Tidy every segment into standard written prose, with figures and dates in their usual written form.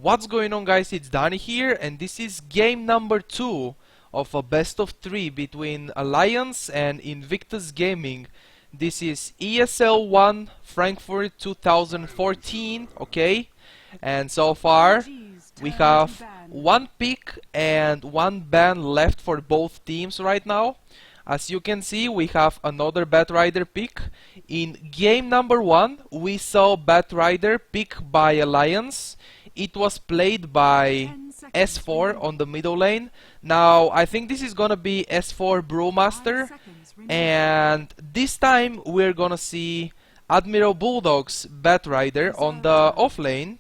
What's going on, guys? It's Danny here, and this is game number 2 of a best of 3 between Alliance and Invictus Gaming. This is ESL 1 Frankfurt 2014, okay? And so far we have one pick and one ban left for both teams right now. As you can see, we have another Batrider pick. In game number 1, we saw Batrider pick by Alliance. It was played by S4 on the middle lane. Now, I think this is gonna be S4 Brewmaster. And this time, we're gonna see Admiral Bulldog's Batrider on the off lane.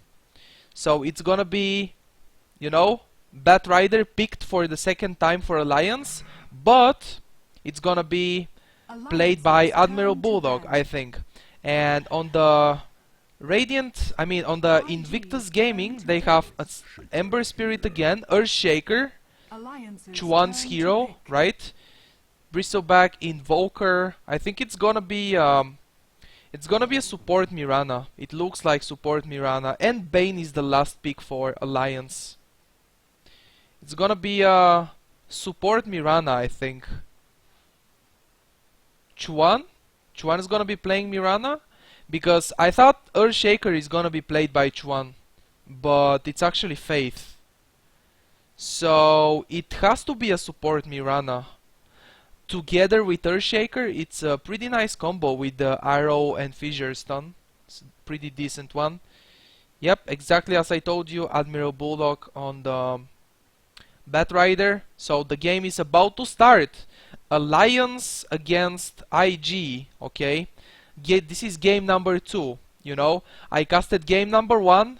So it's gonna be, you know, Batrider picked for the second time for Alliance. But it's gonna be played by Admiral Bulldog, I think. And on the on the Invictus Gaming, they have Ember Spirit again, Earthshaker, Chuan's hero, right? Bristleback, Invoker. I think it's gonna be a support Mirana. It looks like support Mirana, and Bane is the last pick for Alliance. It's gonna be a support Mirana, I think. Chuan is gonna be playing Mirana. Because I thought Earthshaker is gonna be played by Chuan, but it's actually Faith. So it has to be a support Mirana. Together with Earthshaker, it's a pretty nice combo with the Arrow and Fissure Stun. It's a pretty decent one. Yep, exactly as I told you, Admiral Bulldog on the Batrider. So the game is about to start. Alliance against IG, okay? This is game number 2, you know. I casted game number 1.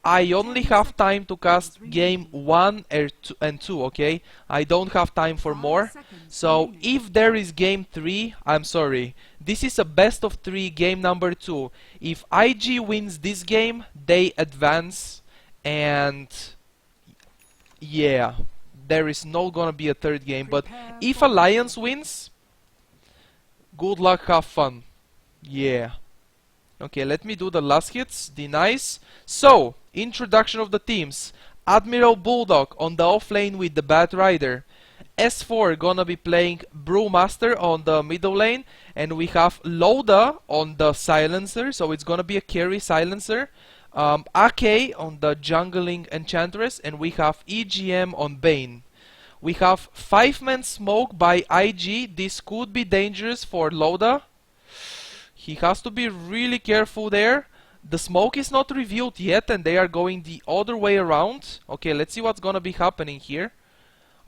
I only have time to cast game 1 and 2, okay? I don't have time for more. So if there is game 3, I'm sorry. This is a best of 3 game number 2. If IG wins this game, they advance. And yeah, there is not gonna be a third game. But if Alliance wins, good luck, have fun. Yeah. Okay, let me do the last hits. Denies. So, introduction of the teams. Admiral Bulldog on the off lane with the Batrider. S4 gonna be playing Brewmaster on the middle lane. And we have Loda on the Silencer. So it's gonna be a carry Silencer. AK on the Jungling Enchantress. And we have EGM on Bane. We have 5-man smoke by IG. This could be dangerous for Loda. He has to be really careful there. The smoke is not revealed yet and they are going the other way around. Okay, let's see what's gonna be happening here.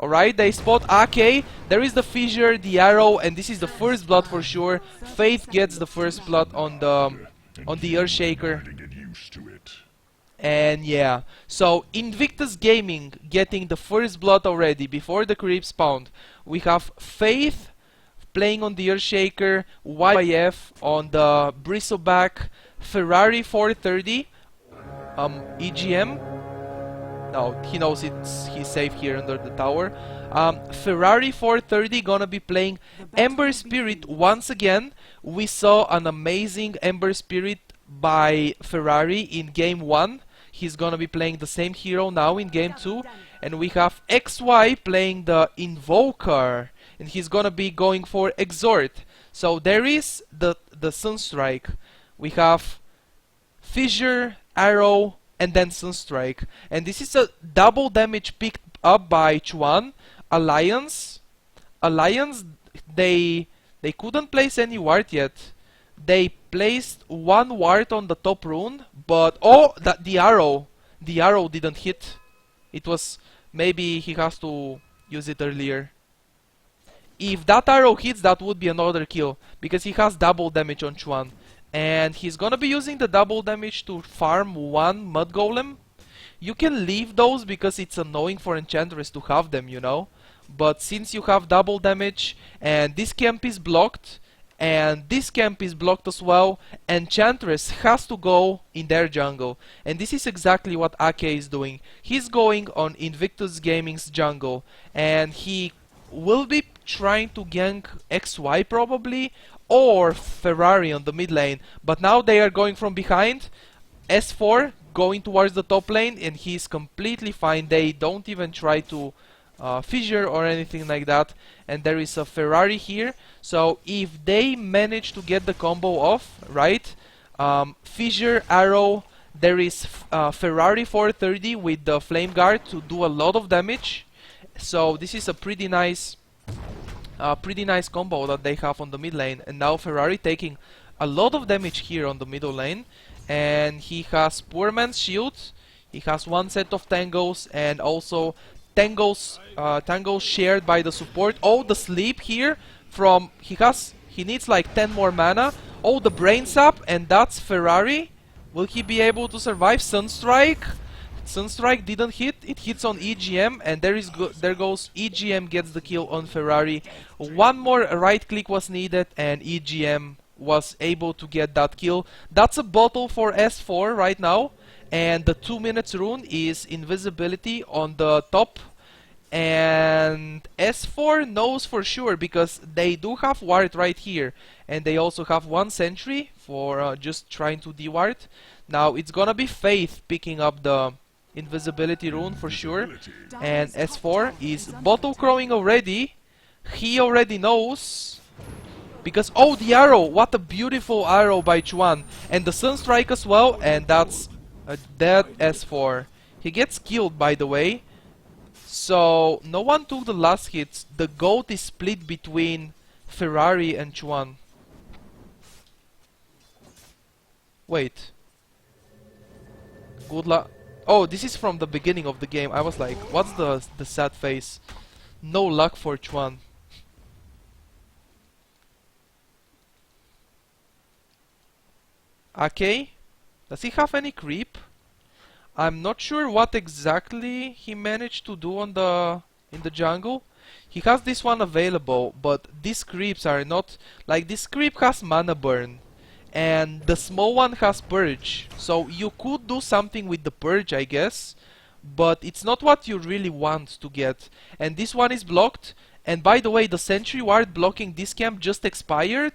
Alright, they spot AK. There is the Fissure, the Arrow, and this is the first blood for sure. Faith gets the first blood on the Earthshaker. And yeah, so Invictus Gaming getting the first blood already before the creep spawned. We have Faith playing on the Earthshaker, YF on the Bristleback, Ferrari 430, EGM. No, he knows he's safe here under the tower. Ferrari 430 gonna be playing Ember Spirit once again. We saw an amazing Ember Spirit by Ferrari in game 1. He's gonna be playing the same hero now in game 2. And we have XY playing the Invoker. And he's gonna be going for Exhort. So there is the Sunstrike. We have Fissure, Arrow, and then Sunstrike. And this is a double damage picked up by Chuan. Alliance, they couldn't place any ward yet. They placed one ward on the top rune, but the arrow didn't hit. It was maybe he has to use it earlier. If that arrow hits, that would be another kill, because he has double damage on Chuan. And he's gonna be using the double damage to farm one Mud Golem. You can leave those because it's annoying for Enchantress to have them, you know. But since you have double damage, and this camp is blocked, and this camp is blocked as well, Enchantress has to go in their jungle. And this is exactly what AK is doing. He's going on Invictus Gaming's jungle, and he will be trying to gank XY probably, or Ferrari on the mid lane. But now they are going from behind. S4 going towards the top lane, and he's completely fine. They don't even try to fissure or anything like that. And there is a Ferrari here, so if they manage to get the combo off, right, fissure, arrow, there is Ferrari 430 with the flame guard to do a lot of damage. So this is a pretty nice combo that they have on the mid lane. And now Ferrari taking a lot of damage here on the middle lane, and he has Poor Man's Shield, he has one set of tangos, and also tangos shared by the support. Oh, the sleep here from he needs like 10 more mana. Oh, the brain sap, and that's Ferrari. Will he be able to survive? Sunstrike. Sunstrike didn't hit. It hits on EGM, and there goes EGM gets the kill on Ferrari. One more right click was needed, and EGM was able to get that kill. That's a bottle for S4 right now, and the 2 minutes rune is invisibility on the top. And S4 knows for sure because they do have ward right here, and they also have one sentry for just trying to de-ward. Now it's gonna be Faith picking up the invisibility rune for sure, and S4 is bottle crowing already. He already knows because, oh, the arrow, what a beautiful arrow by Chuan, and the Sunstrike as well, and that's a dead S4. He gets killed, by the way. So no one took the last hits. The goat is split between Ferrari and Chuan. Wait. Good luck. Oh, this is from the beginning of the game. I was like, what's the sad face? No luck for Chuan. Okay. Does he have any creep? I'm not sure what exactly he managed to do on in the jungle. He has this one available, but these creeps are not like, this creep has mana burn, and the small one has purge. So you could do something with the purge, I guess, but it's not what you really want to get. And this one is blocked. And by the way, the sentry ward blocking this camp just expired.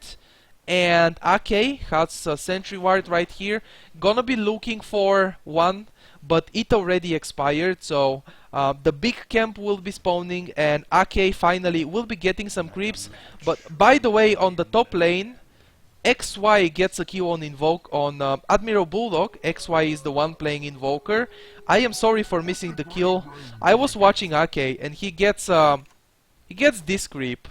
And AK has a sentry ward right here. Gonna be looking for one, but it already expired, so the big camp will be spawning, and AK finally will be getting some creeps. But by the way, on the top lane, XY gets a kill on Admiral Bulldog. XY is the one playing Invoker. I am sorry for missing the kill. I was watching AK, and he gets this creep.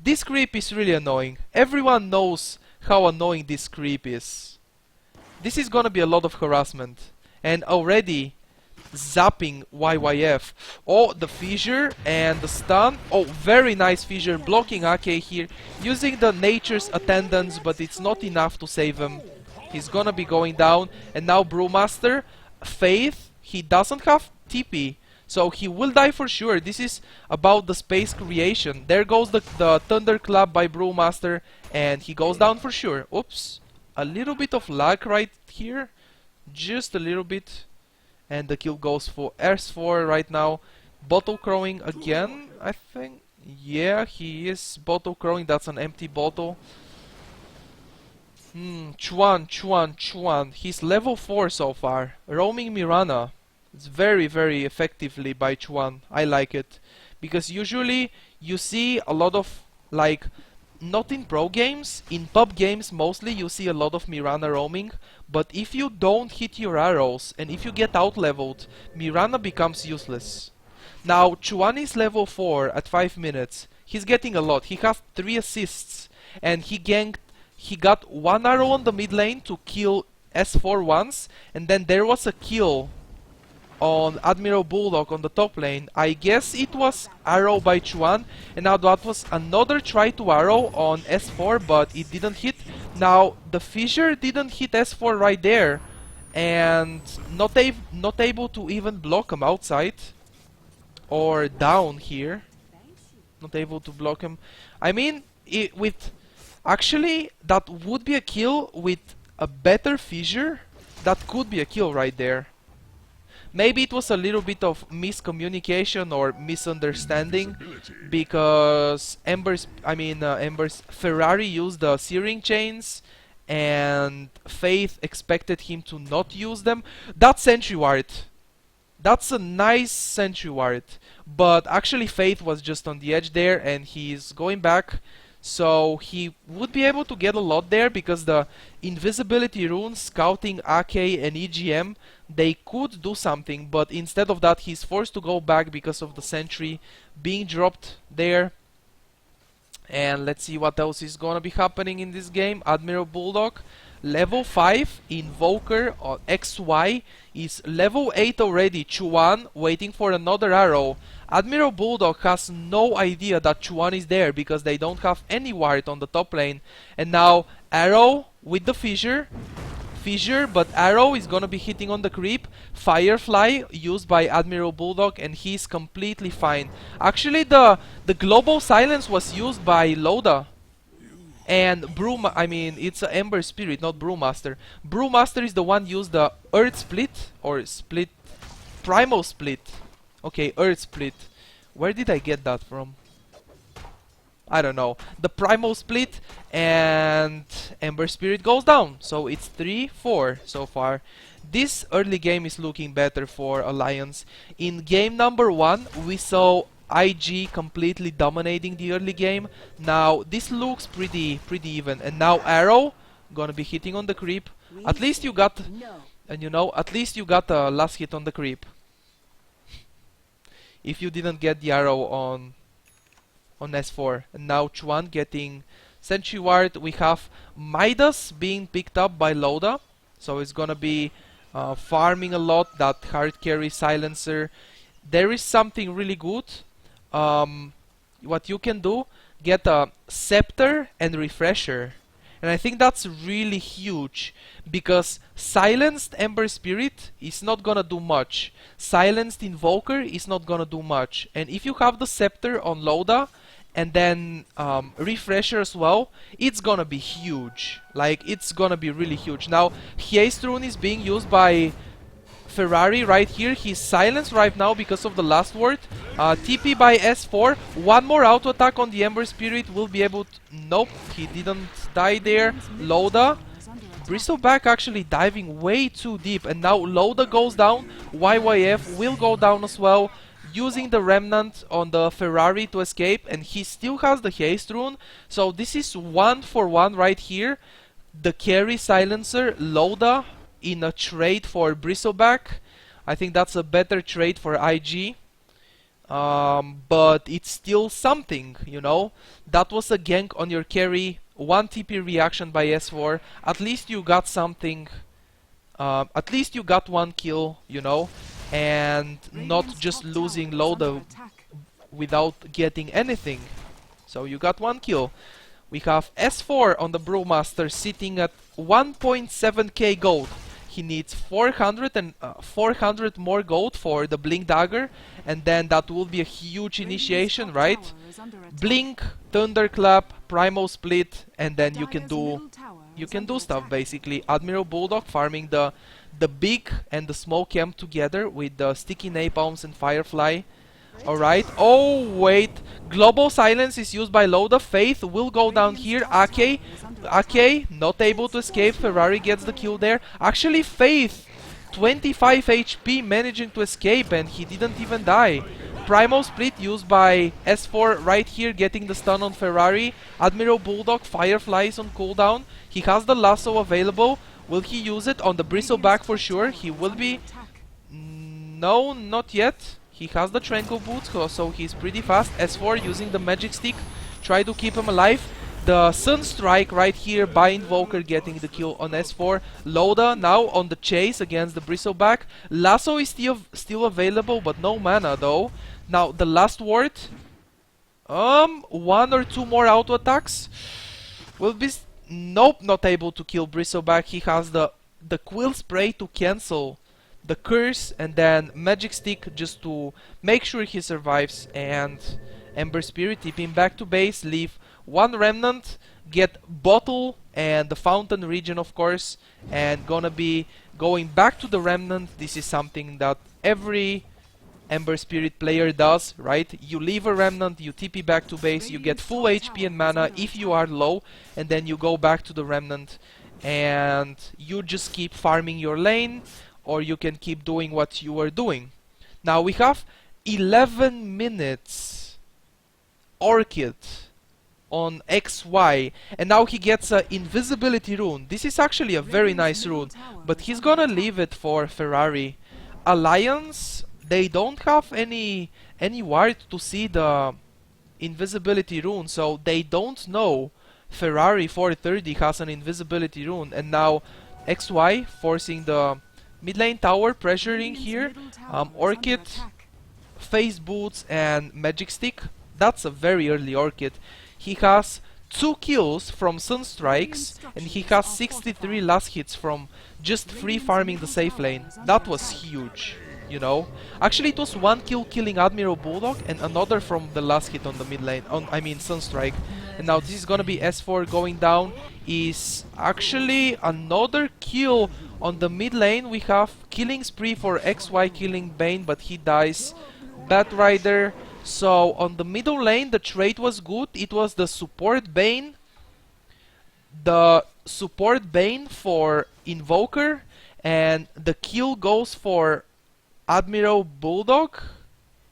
This creep is really annoying. Everyone knows how annoying this creep is. This is gonna be a lot of harassment. And already zapping YYF. Oh, the fissure and the stun. Oh, very nice fissure blocking AK here, using the nature's attendance, but it's not enough to save him. He's gonna be going down. And now Brewmaster, Faith, he doesn't have TP, so he will die for sure. This is about the space creation. There goes the Thunderclap by Brewmaster, and he goes down for sure. Oops, a little bit of lag right here. Just a little bit, and the kill goes for S4 right now. Bottle crowing again, I think. Yeah, he is bottle crowing. That's an empty bottle. Chuan. He's level 4 so far. Roaming Mirana. It's very, very effectively by Chuan. I like it. Because usually you see a lot of, like, not in pro games, in pub games mostly you see a lot of Mirana roaming, but if you don't hit your arrows and if you get out leveled, Mirana becomes useless. Now Chuan is level 4 at 5 minutes. He's getting a lot. He has 3 assists, and he got 1 arrow on the mid lane to kill S4 once, and then there was a kill on Admiral Bulldog on the top lane. I guess it was arrow by Chuan, and now that was another try to arrow on S4, but it didn't hit. Now the fissure didn't hit S4 right there, and not able to even block him outside or down here. Not able to block him. I mean, actually that would be a kill with a better fissure. That could be a kill right there. Maybe it was a little bit of miscommunication or misunderstanding, because Ferrari used the searing chains, and Faith expected him to not use them. That Sentry Ward, that's a nice Sentry Ward, but actually Faith was just on the edge there, and he's going back. So he would be able to get a lot there because the invisibility runes, scouting AK and EGM, they could do something, but instead of that he's forced to go back because of the sentry being dropped there. And let's see what else is gonna be happening in this game. Admiral Bulldog, level 5, Invoker on XY is level 8 already. Chuan waiting for another arrow. Admiral Bulldog has no idea that Chuan is there because they don't have any ward on the top lane. And now Arrow with the fissure, but Arrow is gonna be hitting on the creep. Firefly used by Admiral Bulldog, and he's completely fine. Actually the global silence was used by Loda. And it's an Ember Spirit, not Brewmaster. Brewmaster is the one used the Earth Split, or Split, Primal Split. Okay, Earth Split. Where did I get that from? I don't know. The Primal Split, and Ember Spirit goes down. So it's 3-4 so far. This early game is looking better for Alliance. In game number 1, we saw IG completely dominating the early game. Now this looks pretty even, and now Arrow gonna be hitting on the creep. At least you got, and at least you got a last hit on the creep. If you didn't get the arrow on S4. And now Chuan getting Sentry Ward. We have Midas being picked up by Loda, so it's gonna be farming a lot, that hard carry silencer. There is something really good. What you can do, get a Scepter and Refresher. And I think that's really huge, because silenced Ember Spirit is not gonna do much. Silenced Invoker is not gonna do much. And if you have the Scepter on Loda, and then Refresher as well, it's gonna be huge. Like, it's gonna be really huge. Now, Haste Rune is being used by Ferrari right here. He's silenced right now because of the last word. TP by S4. One more auto attack on the Ember Spirit will be able to... Nope, he didn't die there. Loda. Bristleback actually diving way too deep. And now Loda goes down. YYF will go down as well, using the Remnant on the Ferrari to escape. And he still has the Haste Rune. So this is 1-for-1 right here. The carry silencer, Loda, in a trade for Bristleback. I think that's a better trade for IG. But it's still something, That was a gank on your carry. 1 TP reaction by S4. At least you got something. At least you got 1 kill, and not just losing Loda without getting anything. So you got 1 kill. We have S4 on the Brewmaster sitting at 1.7k gold. He needs 400 more gold for the Blink Dagger, and then that will be a huge initiation, right? Blink, Thunderclap, Primal Split, and then you can do stuff basically. Admiral Bulldog farming the big and the small camp together with the sticky napalms and Firefly. Alright, oh wait, Global Silence is used by Loda. Faith will go down here. Ake not able to escape. Ferrari gets the kill there. Actually Faith 25 HP managing to escape, and he didn't even die. Primal Split used by S4 right here, getting the stun on Ferrari. Admiral Bulldog, Firefly is on cooldown. He has the lasso available. Will he use it on the Bristleback for sure? He will be... No, not yet. He has the Tranquil Boots, so he's pretty fast. S4 using the Magic Stick, try to keep him alive. The Sunstrike right here by Invoker getting the kill on S4. Loda now on the chase against the Bristleback. Lasso is still available, but no mana though. Now the last word. 1 or 2 more auto attacks. Will be... Nope, not able to kill Bristleback. He has the Quill Spray to cancel the curse, and then Magic Stick just to make sure he survives, and Ember Spirit tip him back to base, leave 1 Remnant, get Bottle and the Fountain region of course, and gonna be going back to the Remnant. This is something that every Ember Spirit player does, right? You leave a Remnant, you TP back to base, you get full HP and mana if you are low, and then you go back to the Remnant and you just keep farming your lane, or you can keep doing what you are doing. Now we have 11 minutes Orchid on XY, and now he gets an invisibility rune. This is actually a very nice rune, but he's gonna leave it for Ferrari. Alliance, they don't have any ward to see the invisibility rune, so they don't know Ferrari 430 has an invisibility rune, and now XY forcing the mid lane tower, pressuring here. Orchid, Phase Boots and Magic Stick. That's a very early Orchid. He has 2 kills from Sunstrikes, and he has 63 last hits from just free farming the safe lane. That was huge, you know. Actually, it was 1 kill killing Admiral Bulldog and another from the last hit on the mid lane, I mean Sunstrike. And now this is gonna be S4 going down. Is actually another kill on the mid lane. We have killing spree for XY killing Bane, but he dies. Batrider. So on the middle lane the trade was good. It was the support Bane for Invoker, and the kill goes for Admiral Bulldog.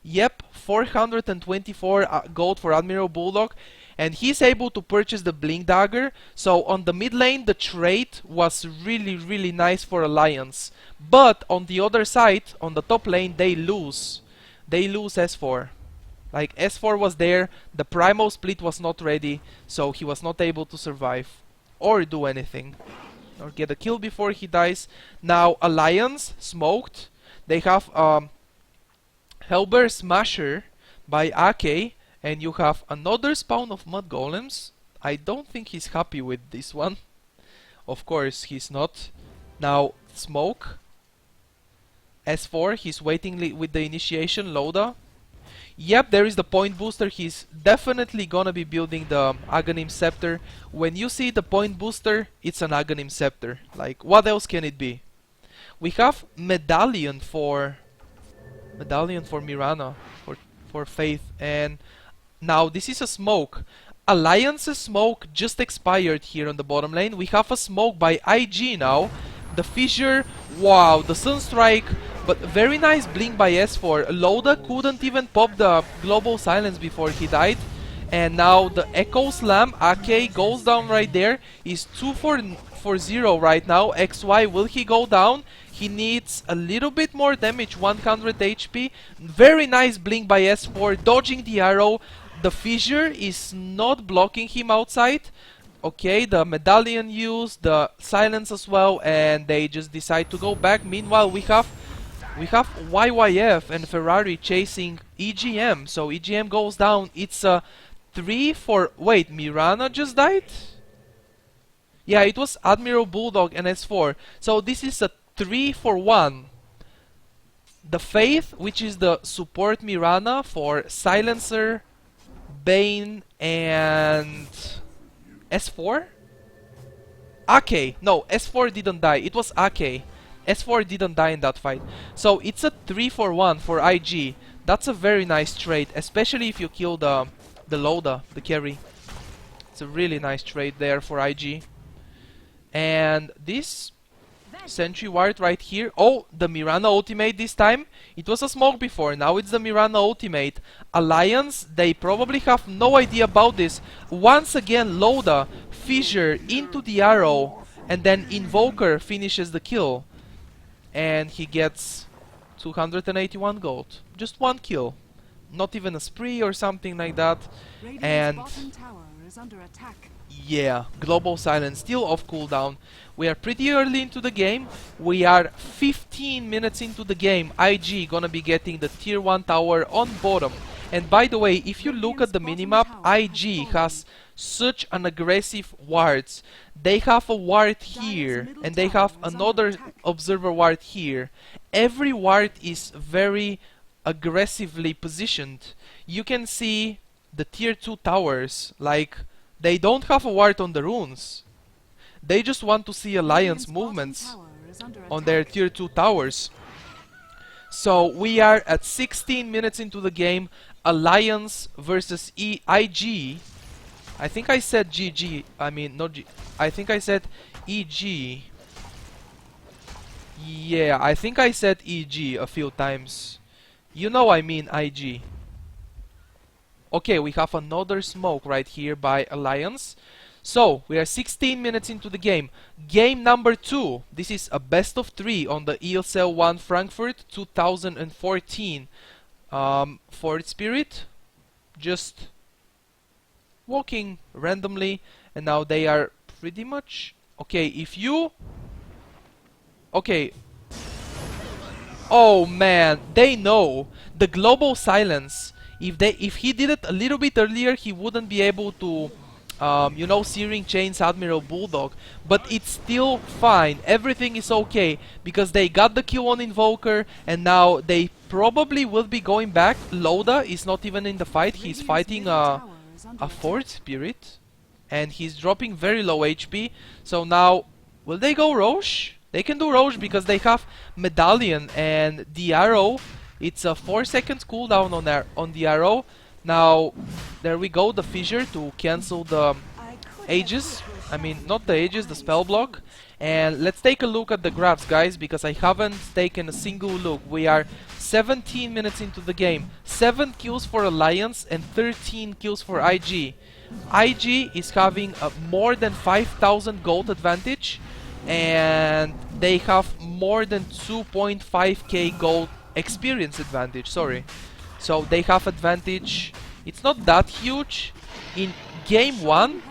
Yep, 424 gold for Admiral Bulldog, and he's able to purchase the Blink Dagger. So on the mid lane the trade was really nice for Alliance, but on the other side, on the top lane, they lose S4. Like, S4 was there, the Primal Split was not ready, so he was not able to survive or do anything or get a kill before he dies. Now Alliance smoked. They have Hellbear Smasher by AK, and you have another spawn of Mud Golems. I don't think he's happy with this one. Of course he's not. Now Smoke. S4, he's waiting with the initiation. Loda. Yep, there is the point booster. He's definitely gonna be building the Aghanim Scepter. When you see the point booster, it's an Aghanim Scepter. Like, what else can it be? We have Medallion for Mirana, for Faith, and now this is a smoke. Alliance's smoke just expired here on the bottom lane. We have a smoke by IG now. The Fissure, wow, the Sunstrike, but very nice blink by S4. Loda couldn't even pop the Global Silence before he died. And now the Echo Slam, AK goes down right there. He's 2 for 0 right now. XY, will he go down? He needs a little bit more damage, 100 HP. Very nice blink by S4, dodging the arrow. The Fissure is not blocking him outside. Okay, the Medallion used, the Silence as well, and they just decide to go back. Meanwhile, we have YYF and Ferrari chasing EGM. So EGM goes down. It's a 3 for... Wait, Mirana just died? Yeah, it was Admiral Bulldog and S4. So this is a 3 for 1. The Faith, which is the support Mirana for Silencer, Bane, and S4? AK. No, S4 didn't die. It was AK. S4 didn't die in that fight. So it's a 3 for 1 for IG. That's a very nice trade, especially if you kill the Loda, the carry. It's a really nice trade there for IG. And this Sentry Ward right here. Oh, the Mirana ultimate this time. It was a smoke before, now it's the Mirana ultimate. Alliance, they probably have no idea about this. Once again, Loda, Fissure into the arrow, and then Invoker finishes the kill. And he gets 281 gold. Just 1 kill. Not even a spree or something like that. And yeah, Global Silence still off cooldown. We are pretty early into the game. We are 15 minutes into the game. IG gonna be getting the tier 1 tower on bottom. And by the way, if you look at the minimap, IG has such an aggressive wards. They have a ward here, and they have another observer ward here. Every ward is very aggressively positioned. You can see the tier 2 towers, like, they don't have a ward on the runes. They just want to see Alliance movements on their tier 2 towers. So we are at 16 minutes into the game. Alliance versus IG. I think I said GG. I mean, not G. I think I said EG. Yeah, I think I said EG a few times. You know I mean IG. Okay, we have another smoke right here by Alliance. So, we are 16 minutes into the game. Game number 2. This is a best of 3 on the ESL 1 Frankfurt 2014. Fort Spirit just walking randomly, and now they are pretty much... Okay, if you... Okay. Oh man, they know the global silence. If he did it a little bit earlier, he wouldn't be able to, you know, Searing Chains Admiral Bulldog. But it's still fine. Everything is okay because they got the kill on Invoker, and now they probably will be going back. Loda is not even in the fight. He's fighting a Fort Spirit, and he's dropping very low HP. So now, will they go Roche? They can do Roche because they have Medallion and the arrow. It's a 4 seconds cooldown on the arrow. Now, there we go, the fissure to cancel the Aegis. I mean, not the Aegis, the spell block. And let's take a look at the graphs, guys, because I haven't taken a single look. We are 17 minutes into the game. 7 kills for Alliance and 13 kills for IG. IG is having a more than 5,000 gold advantage, and they have more than 2.5k gold experience advantage, sorry. So they have advantage. It's not that huge. In game 1,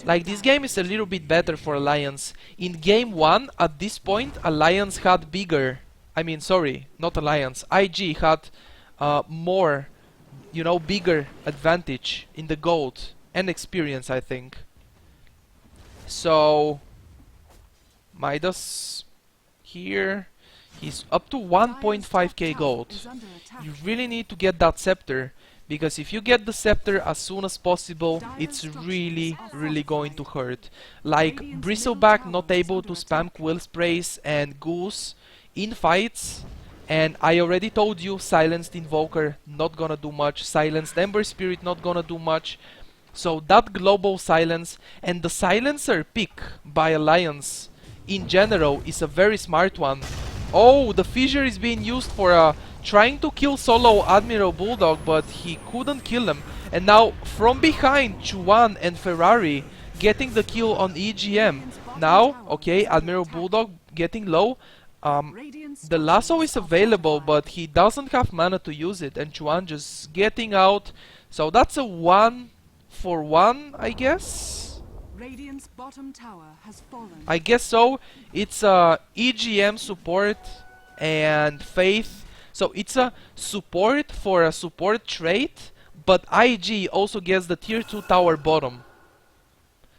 like this game is a little bit better for Alliance. In game 1, at this point, Alliance had bigger, I mean, sorry, not Alliance, IG had more, you know, bigger advantage in the gold and experience, I think. So Midas here, he's up to 1.5k gold. You really need to get that scepter, because if you get the scepter as soon as possible, it's really going to hurt. Like Bristleback not able to spam Quill Sprays and Goose in fights, and I already told you Silenced Invoker not gonna do much, Silenced Ember Spirit not gonna do much. So that global silence and the silencer pick by Alliance in general is a very smart one. Oh, the fissure is being used for trying to kill solo Admiral Bulldog, but he couldn't kill him. And now from behind, Chuan and Ferrari getting the kill on EGM. Now, okay, Admiral Bulldog getting low. The lasso is available, but he doesn't have mana to use it, and Chuan just getting out. So that's a 1-for-1, I guess. Radiant's bottom tower has fallen. I guess so. It's a EGM support and Faith. So it's a support for a support trait, but IG also gets the tier 2 tower bottom.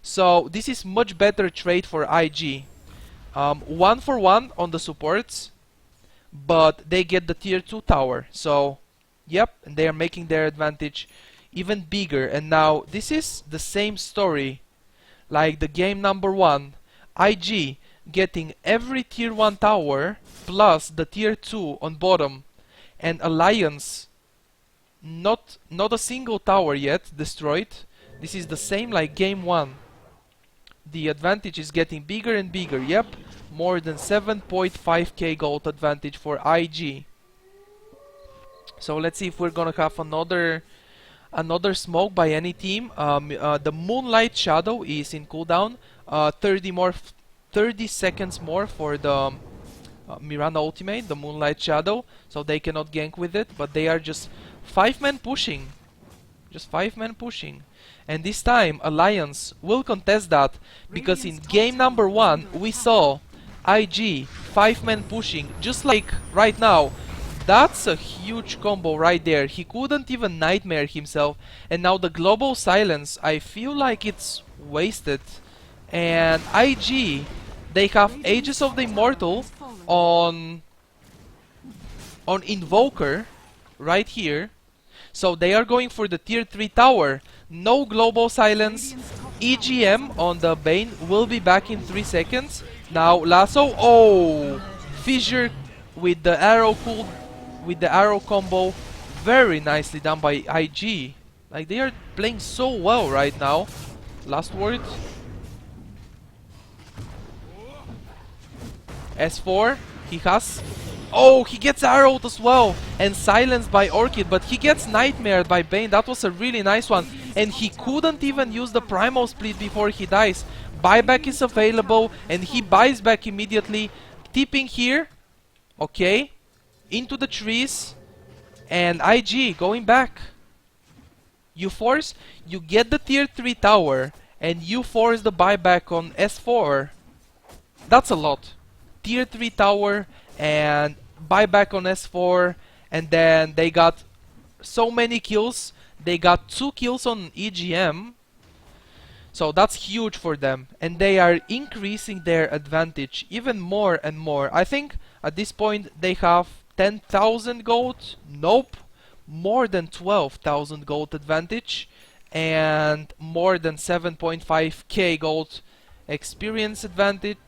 So this is much better trait for IG. 1-for-1 on the supports, but they get the tier 2 tower. So yep, and they are making their advantage even bigger. And now this is the same story like the game number 1. IG getting every tier 1 tower plus the tier 2 on bottom, and Alliance not a single tower yet destroyed. This is the same like game 1. The advantage is getting bigger and bigger. Yep, more than 7.5k gold advantage for IG. So let's see if we're gonna have another smoke by any team. The Moonlight Shadow is in cooldown. 30 seconds more for the Mirana ultimate, the Moonlight Shadow, so they cannot gank with it, but they are just 5-man pushing. Just 5-man pushing. And this time Alliance will contest that, because in game number 1 we saw IG 5-man pushing, just like right now. That's a huge combo right there. He couldn't even nightmare himself, and now the global silence, I feel like it's wasted. And IG, they have Aegis of the Immortal on Invoker right here, so they are going for the tier 3 tower. No global silence. EGM on the Bane will be back in 3 seconds. Now lasso, oh, fissure with the arrow combo, very nicely done by IG. Like, they are playing so well right now. Last word. S4, he has... Oh, he gets arrowed as well and silenced by Orchid, but he gets nightmared by Bane. That was a really nice one. And he couldn't even use the Primal Split before he dies. Buyback is available and he buys back immediately. Tipping here. Okay. Into the trees. And IG going back. You force, you get the tier 3 tower and you force the buyback on S4. That's a lot. Tier 3 tower and buyback on S4, and then they got so many kills. They got 2 kills on EGM, so that's huge for them, and they are increasing their advantage even more and more. I think at this point they have 10,000 gold. Nope, more than 12,000 gold advantage and more than 7.5k gold experience advantage.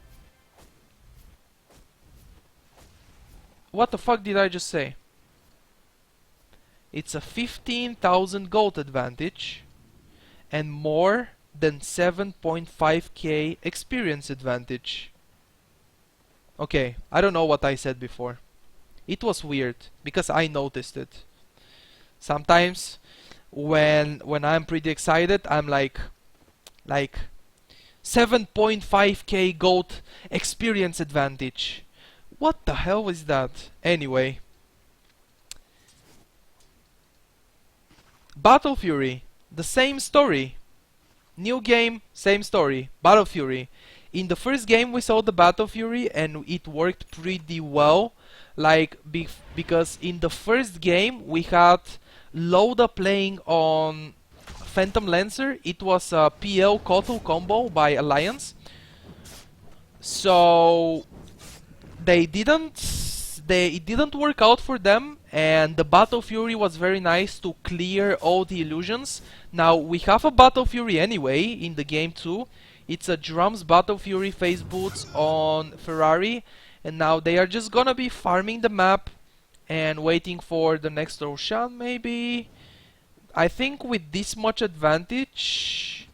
What the fuck did I just say? It's a 15,000 gold advantage and more than 7.5k experience advantage. Okay, I don't know what I said before. It was weird because I noticed it. Sometimes when I'm pretty excited, I'm like 7.5k gold experience advantage. What the hell is that? Anyway. Battle Fury. The same story. New game, same story. Battle Fury. In the first game we saw the Battle Fury and it worked pretty well. Like, because in the first game we had Loda playing on Phantom Lancer. It was a PL Kotal combo by Alliance. So... it didn't work out for them, and the Battle Fury was very nice to clear all the illusions. Now we have a Battle Fury anyway in the game too. It's a Drums Battle Fury phase boots on Ferrari, and now they are just gonna be farming the map and waiting for the next Roshan maybe. I think with this much advantage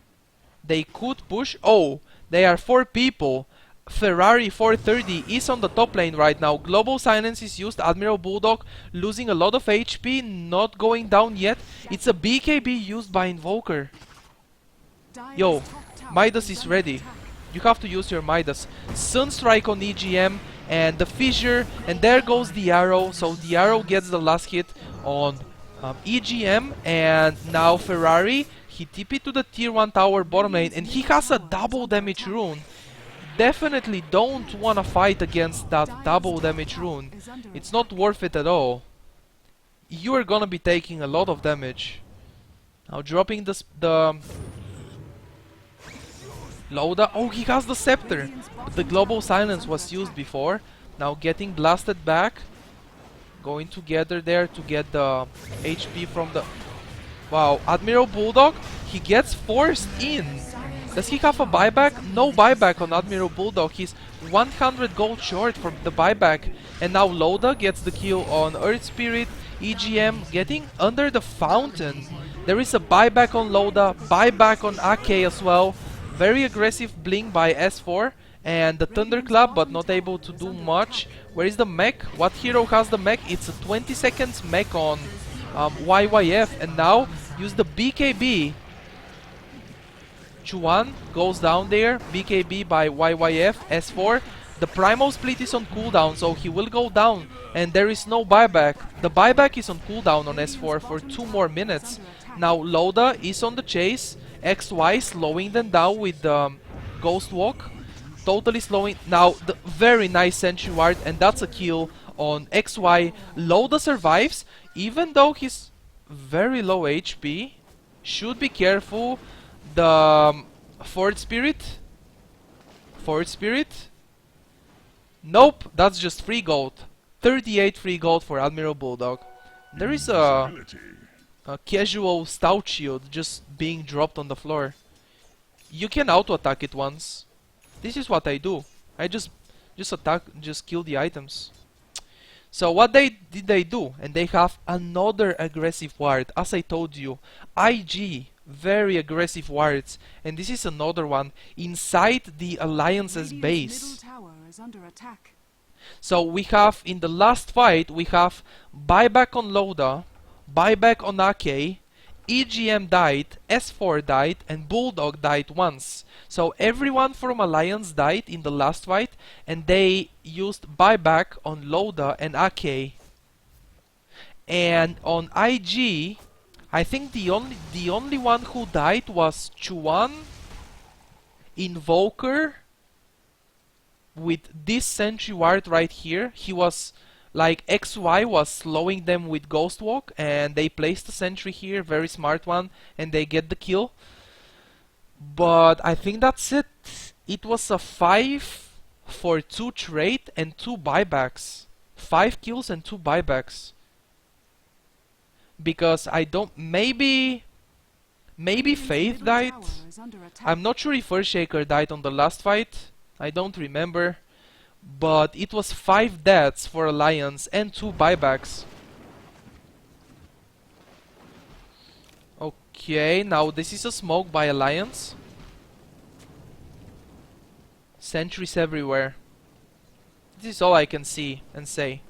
they could push. Oh, they are 4 people. Ferrari 430 is on the top lane right now. Global Silence is used. Admiral Bulldog losing a lot of HP, not going down yet. It's a BKB used by Invoker. Yo, Midas is ready. You have to use your Midas. Sunstrike on EGM and the Fissure, and there goes the arrow. So the arrow gets the last hit on EGM, and now Ferrari, he TP'd to the tier 1 tower bottom lane and he has a double damage rune. Definitely don't wanna fight against that double damage rune. It's not worth it at all. You are gonna be taking a lot of damage. Now dropping the Loda. Oh, he has the scepter. But the global silence was used before. Now getting blasted back. Going together there to get the HP from the... Wow, Admiral Bulldog, he gets forced in. Does he have a buyback? No buyback on Admiral Bulldog. He's 100 gold short from the buyback. And now Loda gets the kill on Earth Spirit. EGM getting under the fountain. There is a buyback on Loda, buyback on AK as well. Very aggressive blink by S4. And the Thunderclap, but not able to do much. Where is the mech? What hero has the mech? It's a 20 seconds mech on YYF. And now use the BKB. Chuan goes down there. BKB by YYF. S4. The Primal Split is on cooldown, so he will go down. And there is no buyback. The buyback is on cooldown on S4 for 2 more minutes. Now Loda is on the chase. XY slowing them down with the Ghost Walk. Totally slowing. Now the very nice Sentry Ward, and that's a kill on XY. Loda survives, even though he's very low HP. Should be careful. The Fort Spirit. Nope, that's just free gold. 38 free gold for Admiral Bulldog. There is a casual Stout Shield just being dropped on the floor. You can auto-attack it once. This is what I do. I just attack, just kill the items. So what did they do? And they have another aggressive ward. As I told you, IG, very aggressive wards. And this is another one inside the Alliance's Radiant's base. middle tower is under attack. So we have, in the last fight, we have buyback on Loda, buyback on AK, EGM died, S4 died, and Bulldog died once. So everyone from Alliance died in the last fight, and they used buyback on Loda and AK. And on IG, I think the only one who died was Chuan, Invoker, with this sentry ward right here. He was like XY was slowing them with Ghost Walk, and they placed a sentry here, very smart one, and they get the kill. But I think that's it. It was a 5 for 2 trade and 2 buybacks. 5 kills and 2 buybacks. Because I don't, maybe Faith died. I'm not sure if Earthshaker died on the last fight. I don't remember, but it was 5 deaths for Alliance and 2 buybacks. Okay, now this is a smoke by Alliance. Sentries everywhere. This is all I can see and say.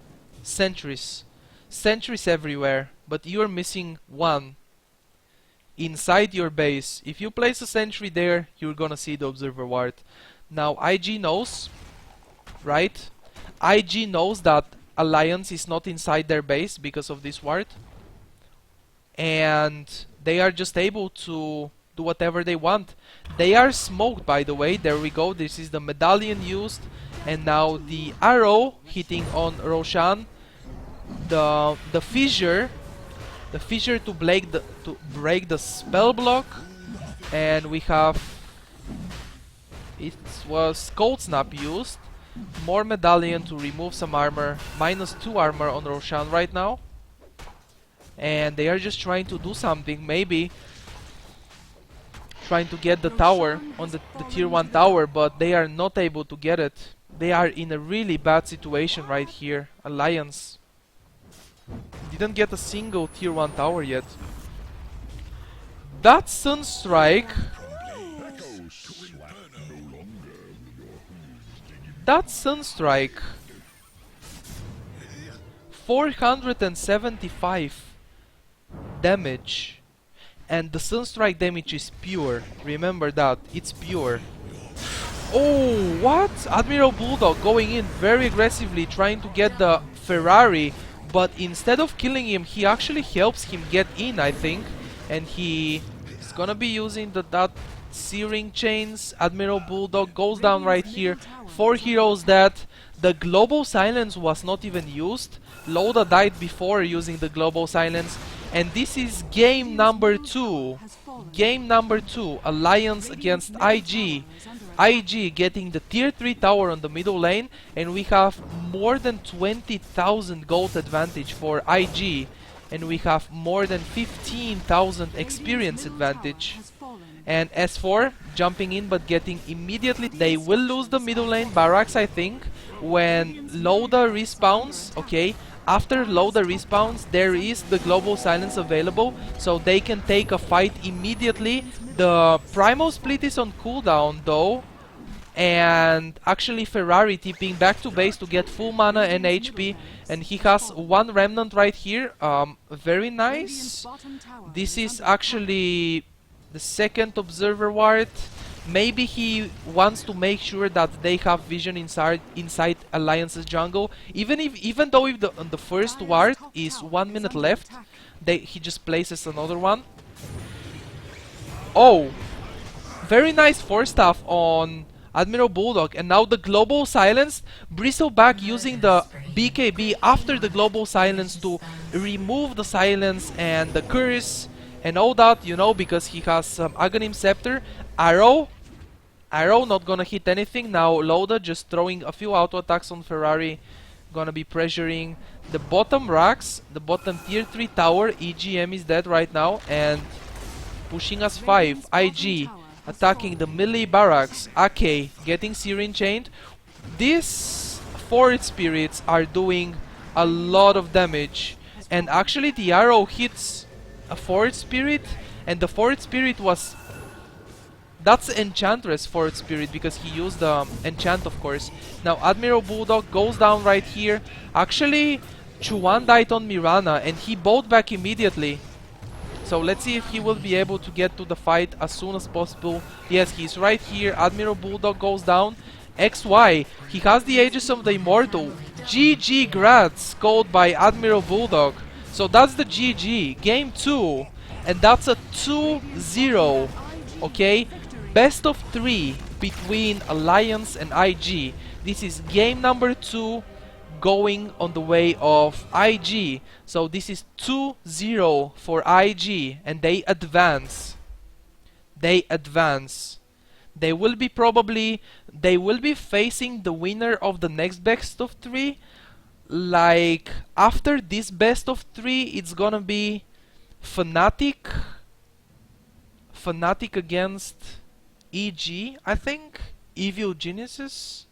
Sentries. Sentries everywhere, but you're missing one. Inside your base. If you place a sentry there, you're gonna see the observer ward. Now IG knows, right? IG knows that Alliance is not inside their base because of this ward, and they are just able to do whatever they want. They are smoked, by the way. There we go. This is the medallion used, and now the arrow hitting on Roshan. The fissure to break the spell block, and we have. It was Cold Snap used. More medallion to remove some armor. -2 armor on Roshan right now. And they are just trying to do something. Maybe trying to get the tower on the tier 1 tower, but they are not able to get it. They are in a really bad situation right here. Alliance didn't get a single tier 1 tower yet. That Sunstrike. That Sunstrike, 475 damage, and the Sunstrike damage is pure. Remember that, it's pure. Oh, what? Admiral Bulldog going in very aggressively, trying to get the Ferrari, but instead of killing him, he actually helps him get in, I think, and he is gonna be using that Searing Chains. Admiral Bulldog goes down right here. 4 heroes dead. The Global Silence was not even used. Loda died before using the Global Silence. And this is game number 2. Game number 2. Alliance against IG. IG getting the tier 3 tower on the middle lane. And we have more than 20,000 gold advantage for IG. And we have more than 15,000 experience advantage. And S4 jumping in but getting immediately. They will lose the middle lane barracks, I think, when Loda respawns. Okay, after Loda respawns, there is the Global Silence available, so they can take a fight immediately. The Primal Split is on cooldown though, and actually Ferrari tipping back to base to get full mana and HP, and he has 1 remnant right here. Very nice. This is actually the second observer ward. Maybe he wants to make sure that they have vision inside Alliance's jungle. Even though if the first ward is 1 minute left, he just places another one. Oh, very nice 4-staff on Admiral Bulldog, and now the Global Silence. Bristleback using the BKB after the Global Silence to remove the silence and the curse and all that, you know, because he has some Aghanim Scepter. Arrow not gonna hit anything. Now Loda just throwing a few auto attacks on Ferrari, gonna be pressuring the bottom racks, the bottom tier 3 tower. EGM is dead right now, and pushing us 5. IG attacking the melee barracks. AK getting Searing Chained. These Forest Spirits are doing a lot of damage. And actually the arrow hits a Forest Spirit, and the Forest Spirit was... That's Enchantress Forest Spirit, because he used the enchant, of course. Now Admiral Bulldog goes down right here. Actually, Chuan died on Mirana, and he bowed back immediately. So let's see if he will be able to get to the fight as soon as possible. Yes, he's right here. Admiral Bulldog goes down. XY, he has the Aegis of the Immortal. GG Grats, called by Admiral Bulldog. So that's the GG. Game 2. And that's a 2-0. Okay? Best of 3 between Alliance and IG. This is game number 2 going on the way of IG. So this is 2-0 for IG, and they advance. They advance. They will be facing the winner of the next best of 3. Like after this best of 3, it's gonna be Fnatic against EG, I think. Evil Geniuses.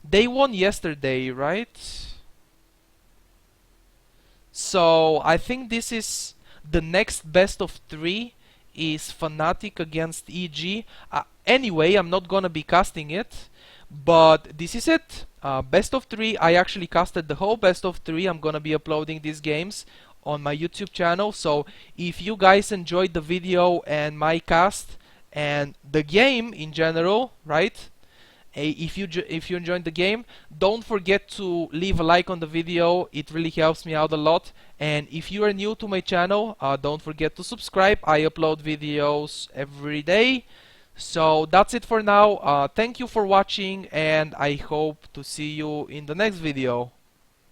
They won yesterday, right? So I think this is the next best of 3 is Fnatic against EG. Anyway, I'm not gonna be casting it, but this is it. Best of 3. I actually casted the whole best of 3. I'm gonna be uploading these games on my YouTube channel. So if you guys enjoyed the video and my cast and the game in general, right? If you enjoyed the game, don't forget to leave a like on the video. It really helps me out a lot. And if you are new to my channel, don't forget to subscribe. I upload videos every day. So that's it for now. Thank you for watching, and I hope to see you in the next video.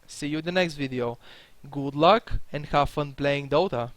See you in the next video. Good luck and have fun playing Dota.